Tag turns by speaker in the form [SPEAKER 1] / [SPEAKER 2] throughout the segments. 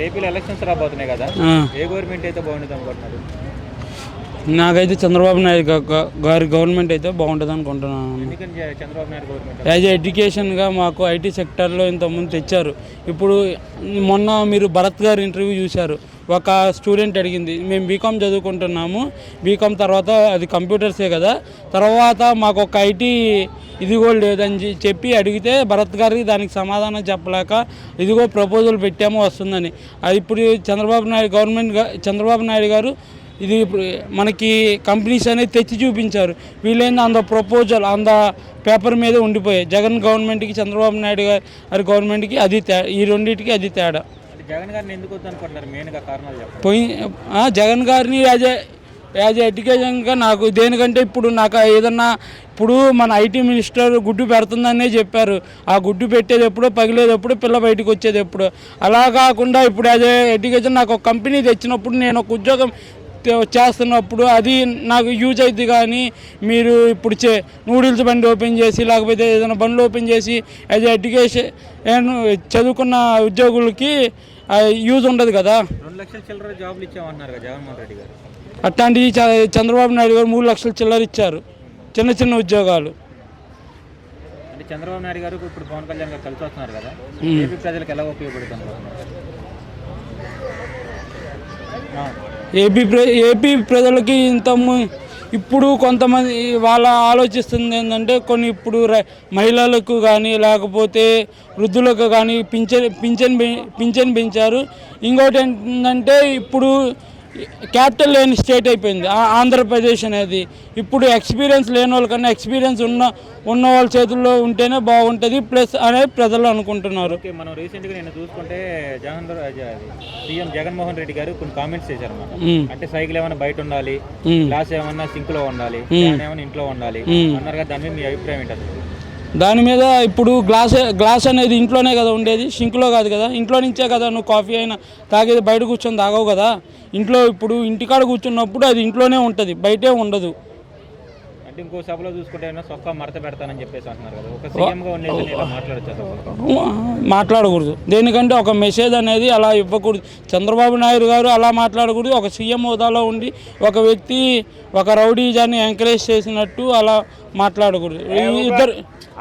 [SPEAKER 1] ఏపీలో ఎలక్షన్స్ రాబోతున్నాయి కదా, ఏ గవర్నమెంట్ అయితే బాగుంటుంది అనుకుంటున్నారు?
[SPEAKER 2] నాకైతే చంద్రబాబు నాయుడు గారి గవర్నమెంట్ అయితే బాగుంటుంది అనుకుంటున్నాను.
[SPEAKER 1] చంద్రబాబు నాయుడు గవర్నమెంట్
[SPEAKER 2] యాజ్ ఎడ్యుకేషన్గా మాకు ఐటీ సెక్టర్లో ఇంతకుముందు తెచ్చారు. ఇప్పుడు మొన్న మీరు భరత్ గారి ఇంటర్వ్యూ చూశారు. ఒక స్టూడెంట్ అడిగింది, మేము బీకామ్ చదువుకుంటున్నాము, బీకామ్ తర్వాత అది కంప్యూటర్సే కదా, తర్వాత మాకు ఒక ఐటీ ఇదిగో లేదని చెప్పి అడిగితే భరత్ గారికి దానికి సమాధానం చెప్పలేక ఇదిగో ప్రపోజల్ పెట్టాము వస్తుందని. అది ఇప్పుడు చంద్రబాబు నాయుడు గారు ఇది మనకి కంపెనీస్ అనేది తెచ్చి చూపించారు. వీళ్ళైనా అంత ప్రపోజల్ అంత పేపర్ మీద ఉండిపోయాయి. జగన్ గవర్నమెంట్కి చంద్రబాబు నాయుడు గారి గవర్నమెంట్కి అది ఈ రెండింటికి అది తేడా.
[SPEAKER 1] జగన్ గారిని ఎందుకు వద్దనుకుంటున్నారు? మెయిన్గా కారణాలు
[SPEAKER 2] జగన్ గారిని యాజ్ ఎడ్యుకేషన్గా నాకు దేనికంటే ఇప్పుడు నాకు ఏదన్నా ఇప్పుడు మన ఐటీ మినిస్టర్ గుడ్డు పెడుతుందనే చెప్పారు. ఆ గుడ్డు పెట్టేది ఎప్పుడో, పగిలేది ఎప్పుడు, పిల్ల బయటకు వచ్చేది ఎప్పుడు. అలా కాకుండా ఇప్పుడు యాజ్ ఎడ్యుకేషన్ నాకు ఒక కంపెనీ తెచ్చినప్పుడు, నేను ఒక ఉద్యోగం చేస్తున్నప్పుడు అది నాకు యూజ్ అవుతుంది. కానీ మీరు ఇప్పుడు నూడిల్స్ బండి ఓపెన్ చేసి లేకపోతే ఏదైనా బండ్లు ఓపెన్ చేసి యాజ్ ఎడ్యుకేషన్ చదువుకున్న ఉద్యోగులకి యూజ్ ఉండదు కదా.
[SPEAKER 1] 2 లక్షల చిల్లర జాబులు ఇచ్చామన్నారు కదా జగన్మోహన్ రెడ్డి గారు.
[SPEAKER 2] అట్లాంటివి చంద్రబాబు నాయుడు గారు 3 లక్షల చిల్లర ఇచ్చారు, చిన్న చిన్న ఉద్యోగాలు.
[SPEAKER 1] అంటే చంద్రబాబు నాయుడు గారు ఇప్పుడు పవన్ కళ్యాణ్ గారు కలిసి వస్తున్నారు కదా, ఏపీ ప్రజలకు ఎలా ఉపయోగపడుతున్నారు?
[SPEAKER 2] ఏపీ ప్రజలకి ఇప్పుడు కొంతమంది వాళ్ళ ఆలోచిస్తుంది ఏంటంటే కొన్ని ఇప్పుడు మహిళలకు కానీ లేకపోతే వృద్ధులకు కానీ పింఛన్ పెంచారు. ఇంకోటి ఏంటంటే ఇప్పుడు క్యాపిటల్ లేని స్టేట్ అయిపోయింది ఆంధ్రప్రదేశ్ అనేది. ఇప్పుడు ఎక్స్పీరియన్స్ లేని వాళ్ళకన్నా ఎక్స్పీరియన్స్ ఉన్న వాళ్ళ చేతుల్లో ఉంటేనే బాగుంటుంది ప్లస్ అనేది ప్రజలు అనుకుంటున్నారు.
[SPEAKER 1] మనం రీసెంట్గా నేను చూసుకుంటే సీఎం జగన్మోహన్ రెడ్డి గారు కొన్ని కామెంట్స్ చేశారు అన్నమాట. అంటే సైకిల్ ఏమైనా బయట ఉండాలి, గ్లాస్ ఏమన్నా సింక్ లో ఉండాలి, ఏమైనా ఇంట్లో ఉండాలి అన్నారు కదా, దాని మీద మీ అభిప్రాయం ఏంటి?
[SPEAKER 2] దాని మీద ఇప్పుడు గ్లాస్ అనేది ఇంట్లోనే కదా ఉండేది, షింక్లో కాదు కదా. ఇంట్లో నుంచే కదా నువ్వు కాఫీ అయినా తాగేది, బయట కూర్చొని తాగవు కదా. ఇంట్లో ఇప్పుడు ఇంటికాడ కూర్చున్నప్పుడు అది ఇంట్లోనే ఉంటుంది, బయటే ఉండదు.
[SPEAKER 1] అంటే ఇంకో సభలో చూసుకుంటే సొక్కా మడత పెడతానని చెప్పేసి అంటున్నారు కదా, ఒక సీఎంగా ఉండేది
[SPEAKER 2] మాట్లాడకూడదు. దేనికంటే ఒక మెసేజ్ అనేది అలా ఇవ్వకూడదు. చంద్రబాబు నాయుడు గారు అలా మాట్లాడకూడదు. ఒక సీఎం హోదాలో ఉండి ఒక వ్యక్తి ఒక రౌడీజాన్ని ఎంకరేజ్ చేసినట్టు అలా మాట్లాడకూడదు. ఇద్దరు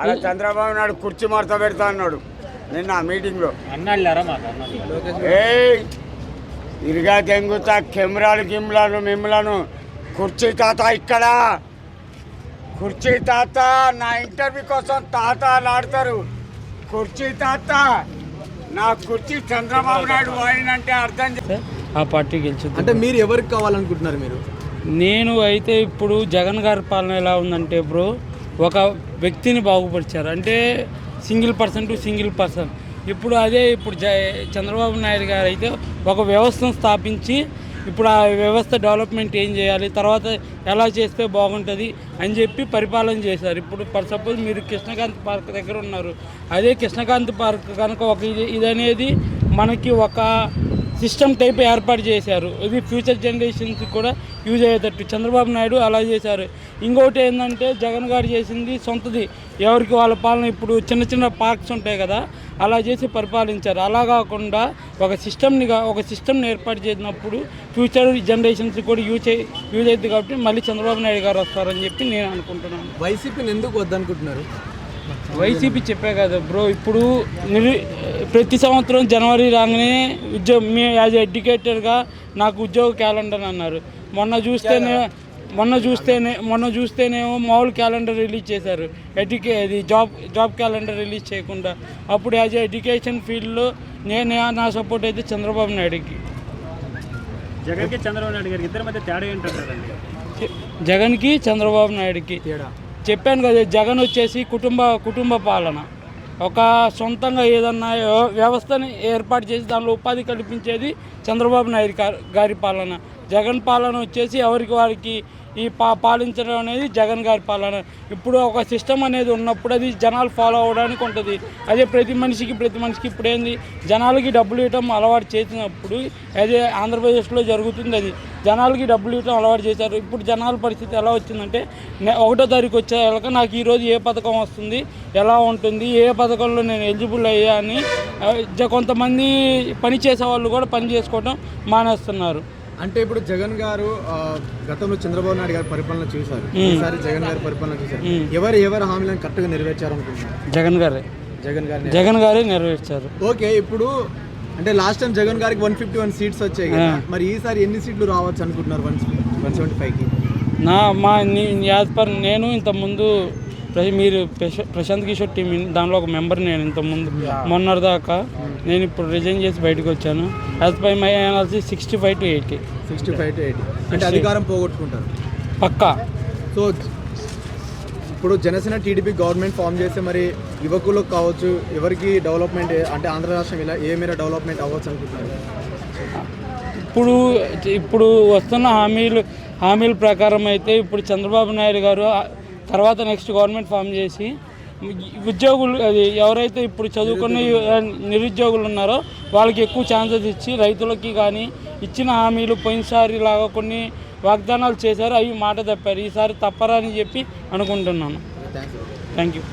[SPEAKER 3] అలా చంద్రబాబు నాయుడు కుర్చీ మడత పెడతా అన్నాడు నిన్న మీటింగ్లో.
[SPEAKER 1] అన్నాళ్ళారా
[SPEAKER 3] ఇరుగా తెంగుతా కెమెరాలు మిమ్మలను కుర్చీ తాత ఇక్కడ కుర్చీ తాత నా ఇంటర్వ్యూ కోసం తాత ఆడతారు. కుర్చీ తాత నా కుర్చీ చంద్రబాబు నాయుడు వాడినంటే అర్థం
[SPEAKER 2] ఆ పార్టీ గెలిచింది.
[SPEAKER 4] అంటే మీరు ఎవరికి కావాలనుకుంటున్నారు?
[SPEAKER 2] నేను అయితే ఇప్పుడు జగన్ గారి పాలన ఎలా ఉందంటే బ్రో, ఒక వ్యక్తిని బాగుపరిచారు. అంటే single person to single person. ఇప్పుడు అదే ఇప్పుడు చంద్రబాబు నాయుడు గారు అయితే ఒక వ్యవస్థను స్థాపించి ఇప్పుడు ఆ వ్యవస్థ డెవలప్మెంట్ ఏం చేయాలి, తర్వాత ఎలా చేస్తే బాగుంటుంది అని చెప్పి పరిపాలన చేశారు. ఇప్పుడు ఫర్ సపోజ్ మీరు కృష్ణకాంత్ పార్క్ దగ్గర ఉన్నారు. అదే కృష్ణకాంత్ పార్క్ కనుక ఒక ఇది అనేది మనకి ఒక సిస్టమ్ టైప్ ఏర్పాటు చేశారు. ఇది ఫ్యూచర్ జనరేషన్స్కి కూడా యూజ్ అయ్యేటట్టు చంద్రబాబు నాయుడు అలా చేశారు. ఇంకోటి ఏంటంటే జగన్ గారు చేసింది సొంతది, ఎవరికి వాళ్ళ పాలన. ఇప్పుడు చిన్న చిన్న పార్క్స్ ఉంటాయి కదా, అలా చేసి పరిపాలించారు. అలా కాకుండా ఒక సిస్టమ్ని ఏర్పాటు చేసినప్పుడు ఫ్యూచర్ జనరేషన్స్ కూడా యూజ్ అవుతుంది. కాబట్టి మళ్ళీ చంద్రబాబు నాయుడు గారు వస్తారని చెప్పి నేను అనుకుంటున్నాను.
[SPEAKER 4] వైసీపీని ఎందుకు వద్దనుకుంటున్నారు?
[SPEAKER 2] వైసీపీ చెప్పే కదా బ్రో, ఇప్పుడు ప్రతి సంవత్సరం జనవరి రాగానే మీ యాజ్ ఎడ్యుకేటర్గా నాకు ఉద్యోగ క్యాలెండర్ అన్నారు. మొన్న చూస్తేనేమో మామూలు క్యాలెండర్ రిలీజ్ చేశారు, ఇది జాబ్ క్యాలెండర్ రిలీజ్ చేయకుండా. అప్పుడు యాజ్ ఎడ్యుకేషన్ ఫీల్డ్లో నా సపోర్ట్ అయితే చంద్రబాబు నాయుడుకి.
[SPEAKER 1] జగన్కి చంద్రబాబు నాయుడు గారికి ఇద్దరి మధ్య తేడా ఏంటంటారండి?
[SPEAKER 2] జగన్కి చంద్రబాబు నాయుడుకి చెప్పాను కదా, జగన్ వచ్చేసి కుటుంబ పాలన, ఒక సొంతంగా ఏదన్నా వ్యవస్థని ఏర్పాటు చేసి దానిలో ఉపాధి కల్పించేది చంద్రబాబు నాయుడు గారి పాలన. జగన్ పాలన వచ్చేసి ఎవరికి వారికి ఈ పాలించడం అనేది జగన్ గారి పాలన. ఇప్పుడు ఒక సిస్టమ్ అనేది ఉన్నప్పుడు అది జనాలు ఫాలో అవ్వడానికి ఉంటుంది. అదే ప్రతి మనిషికి ఇప్పుడు ఏంది జనాలకి డబ్బులు ఇవ్వటం అలవాటు చేసినప్పుడు అదే ఆంధ్రప్రదేశ్లో జరుగుతుంది. అది జనాలకి డబ్బులు ఇవ్వటం అలవాటు చేశారు. ఇప్పుడు జనాల పరిస్థితి ఎలా వచ్చిందంటే 1వ తారీఖు వచ్చేదాకా నాకు ఈరోజు ఏ పథకం వస్తుంది, ఎలా ఉంటుంది, ఏ పథకంలో నేను ఎలిజిబుల్ అయ్యా అని కొంతమంది పని చేసే వాళ్ళు కూడా పని చేసుకోవడం మానేస్తున్నారు.
[SPEAKER 4] అంటే ఇప్పుడు జగన్ గారు గతంలో చంద్రబాబు నాయుడు గారి పరిపాలన చూశారు, ఈసారి జగన్ గారి పరిపాలన చూశారు. ఎవరు హామీలను కరెక్ట్గా నెరవేర్చారు అనుకుంటున్నారు?
[SPEAKER 2] జగన్ గారే నెరవేర్చారు.
[SPEAKER 4] ఓకే, ఇప్పుడు అంటే లాస్ట్ టైం జగన్ గారికి 151 సీట్స్ వచ్చాయి కదా, మరి ఈసారి ఎన్ని సీట్లు రావచ్చు అనుకుంటున్నారు 175కి?
[SPEAKER 2] యాజ్ పర్ నేను ఇంతకుముందు మీరు ప్రశాంత్ కిషోర్ టీం దానిలో ఒక మెంబర్. నేను ఇంతకుముందు మొన్నటిదాకా నేను ఇప్పుడు రిజైన్ చేసి బయటకు వచ్చాను. As per my analysis 65 to 80.
[SPEAKER 4] 65 to 80 అంటే అధికారం పోగొట్టుకుంటారు
[SPEAKER 2] పక్కా.
[SPEAKER 4] సో ఇప్పుడు జనసేన టీడీపీ గవర్నమెంట్ ఫామ్ చేస్తే మరి యువకులకు కావచ్చు, ఎవరికి డెవలప్మెంట్ అంటే ఆంధ్ర రాష్ట్రం ఇలా ఏ మేర డెవలప్మెంట్ అవ్వచ్చు అనుకుంటున్నారు?
[SPEAKER 2] ఇప్పుడు వస్తున్న హామీల ప్రకారం అయితే ఇప్పుడు చంద్రబాబు నాయుడు గారు తర్వాత నెక్స్ట్ గవర్నమెంట్ ఫామ్ చేసి ఉద్యోగులు అది ఎవరైతే ఇప్పుడు చదువుకున్న నిరుద్యోగులు ఉన్నారో వాళ్ళకి ఎక్కువ ఛాన్సెస్ ఇచ్చి రైతులకి కానీ ఇచ్చిన హామీలు పోయినసారి లాగా కొన్ని వాగ్దానాలు చేశారు, అవి మాట తప్పారు. ఈసారి తప్పరా అని చెప్పి అనుకుంటున్నాను. Thank you.